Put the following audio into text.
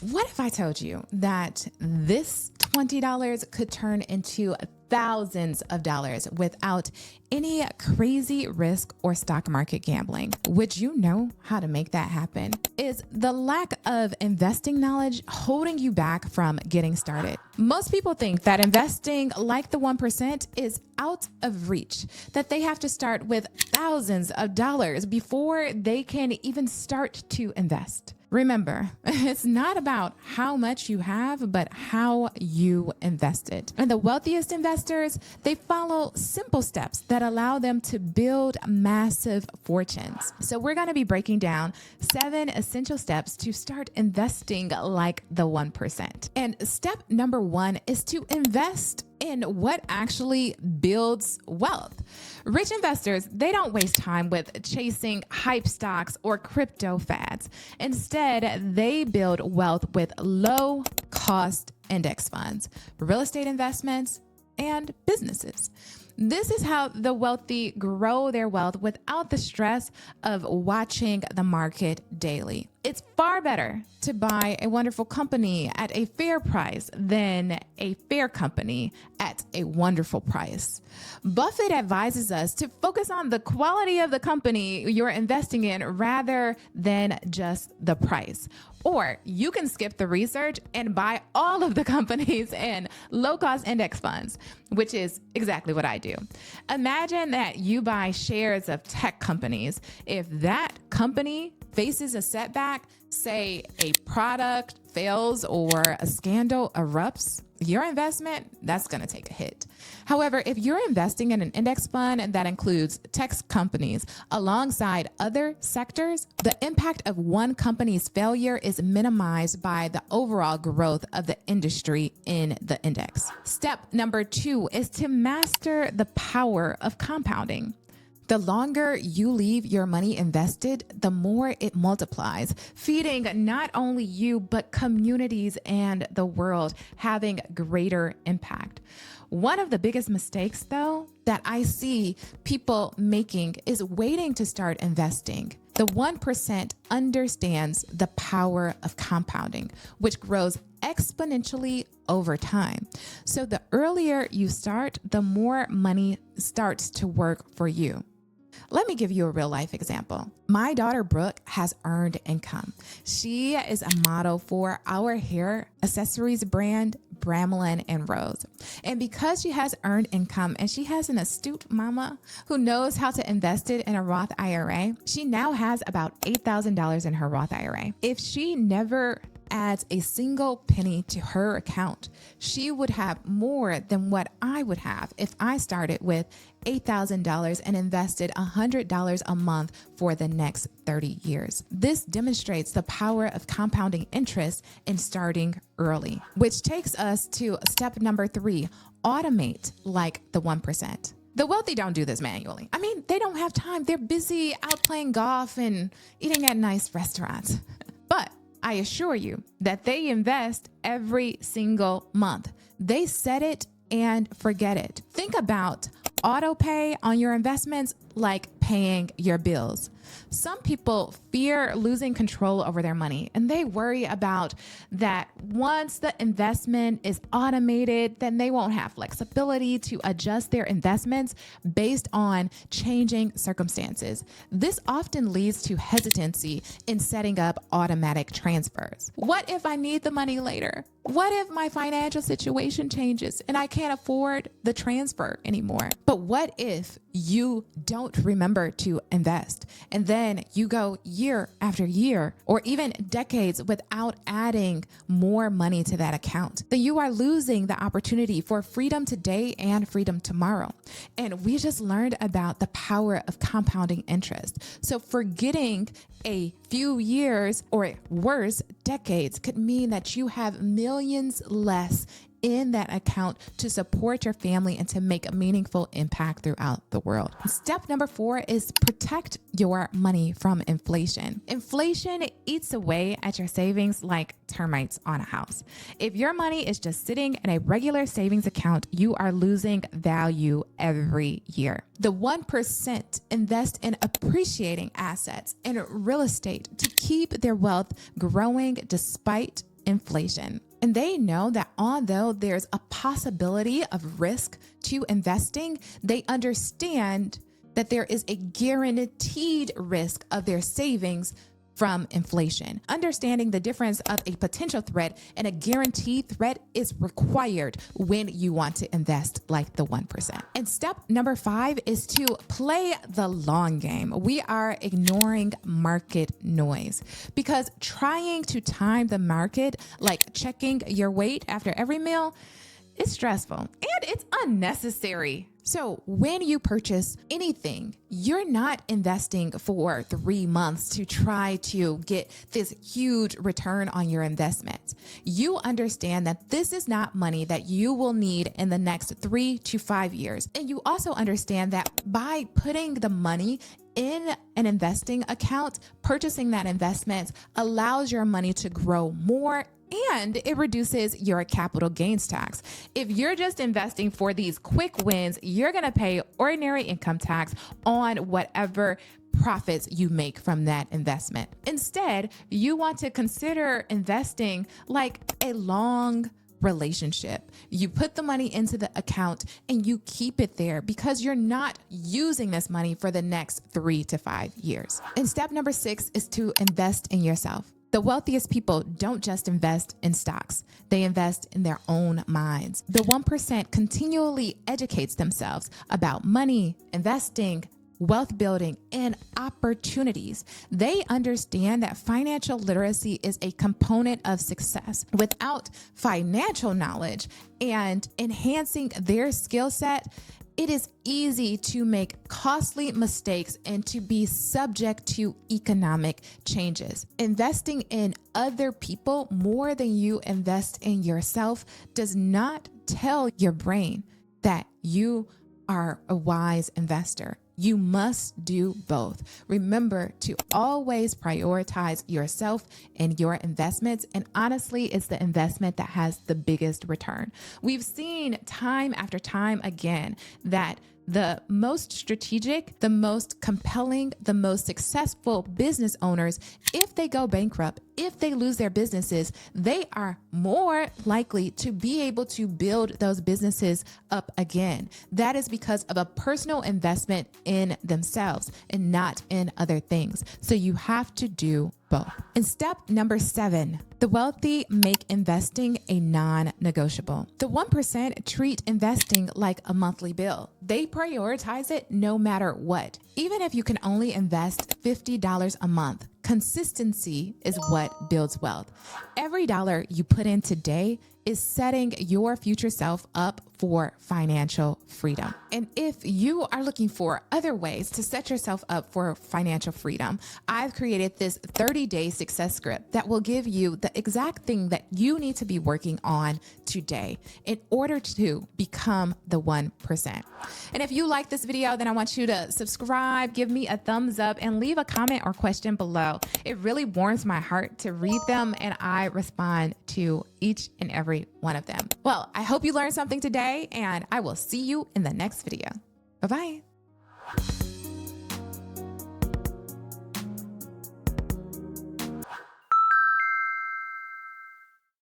What if I told you that this $20 could turn into thousands of dollars without any crazy risk or stock market gambling? Would you know how to make that happen? Is the lack of investing knowledge holding you back from getting started? Most people think that investing like the 1% is out of reach, that they have to start with thousands of dollars before they can even start to invest. Remember, it's not about how much you have, but how you invest it. And the wealthiest investors, they follow simple steps that allow them to build massive fortunes. So we're going to be breaking down 7 essential steps to start investing like the 1%. And step number 1 is to invest in what actually builds wealth. Rich investors, they don't waste time with chasing hype stocks or crypto fads. Instead, they build wealth with low cost index funds, real estate investments, and businesses. This is how the wealthy grow their wealth without the stress of watching the market daily. It's far better to buy a wonderful company at a fair price than a fair company at a wonderful price. Buffett advises us to focus on the quality of the company you're investing in rather than just the price. Or you can skip the research and buy all of the companies in low-cost index funds, which is exactly what I do. Imagine that you buy shares of tech companies. If that company faces a setback, say a product fails or a scandal erupts, your investment, that's going to take a hit. However, if you're investing in an index fund that includes tech companies alongside other sectors, the impact of one company's failure is minimized by the overall growth of the industry in the index. Step number 2 is to master the power of compounding. The longer you leave your money invested, the more it multiplies, feeding not only you, but communities and the world, having greater impact. One of the biggest mistakes, though, that I see people making is waiting to start investing. The 1% understands the power of compounding, which grows exponentially over time. So the earlier you start, the more money starts to work for you. Let me give you a real life example. My daughter, Brooke, has earned income. She is a model for our hair accessories brand, Bramlin and Rose. And because she has earned income and she has an astute mama who knows how to invest it in a Roth IRA, she now has about $8,000 in her Roth IRA. If she never adds a single penny to her account, she would have more than what I would have if I started with $8,000 and invested $100 a month for the next 30 years. This demonstrates the power of compounding interest in starting early, which takes us to step number 3, automate like the 1%. The wealthy don't do this manually. I mean, they don't have time. They're busy out playing golf and eating at nice restaurants. But I assure you that they invest every single month. They set it and forget it. Think about auto pay on your investments like paying your bills. Some people fear losing control over their money, and they worry about that once the investment is automated, then they won't have flexibility to adjust their investments based on changing circumstances. This often leads to hesitancy in setting up automatic transfers. What if I need the money later? What if my financial situation changes and I can't afford the transfer anymore? But what if you don't remember to invest and then you go year after year or even decades without adding more money to that account? Then you are losing the opportunity for freedom today and freedom tomorrow. And we just learned about the power of compounding interest. So forgetting a few years or worse, decades could mean that you have millions less in that account to support your family and to make a meaningful impact throughout the world. Step number 4 is protect your money from inflation. Inflation eats away at your savings like termites on a house. If your money is just sitting in a regular savings account, you are losing value every year. The 1% invest in appreciating assets and real estate to keep their wealth growing despite inflation. And they know that although there's a possibility of risk to investing, they understand that there is a guaranteed risk of their savings from inflation. Understanding the difference of a potential threat and a guaranteed threat is required when you want to invest like the 1%. And step number 5 is to play the long game. We are ignoring market noise because trying to time the market, like checking your weight after every meal, is stressful and it's unnecessary. So when you purchase anything, you're not investing for 3 months to try to get this huge return on your investments. You understand that this is not money that you will need in the next 3 to 5 years. And you also understand that by putting the money in an investing account, purchasing that investment allows your money to grow more and it reduces your capital gains tax. If you're just investing for these quick wins, you're going to pay ordinary income tax on whatever profits you make from that investment. Instead, you want to consider investing like a long relationship. You put the money into the account and you keep it there because you're not using this money for the next 3 to 5 years. And step number 6 is to invest in yourself. The wealthiest people don't just invest in stocks. They invest in their own minds. The 1% continually educates themselves about money, investing, wealth building, and opportunities. They understand that financial literacy is a component of success. Without financial knowledge and enhancing their skill set, it is easy to make costly mistakes and to be subject to economic changes. Investing in other people more than you invest in yourself does not tell your brain that you are a wise investor. You must do both. Remember to always prioritize yourself and your investments. And honestly, it's the investment that has the biggest return. We've seen time after time again that the most strategic, the most compelling, the most successful business owners, if they go bankrupt, if they lose their businesses, they are more likely to be able to build those businesses up again. That is because of a personal investment in themselves and not in other things. So you have to do both. And step number 7, the wealthy make investing a non-negotiable. The 1% treat investing like a monthly bill. They prioritize it no matter what. Even if you can only invest $50 a month, consistency is what builds wealth. Every dollar you put in today is setting your future self up for financial freedom. And if you are looking for other ways to set yourself up for financial freedom, I've created this 30-day success script that will give you the exact thing that you need to be working on today in order to become the 1%. And if you like this video, then I want you to subscribe, give me a thumbs up, and leave a comment or question below. It really warms my heart to read them, and I respond to each and every one of them. Well, I hope you learned something today, and I will see you in the next video. Bye-bye.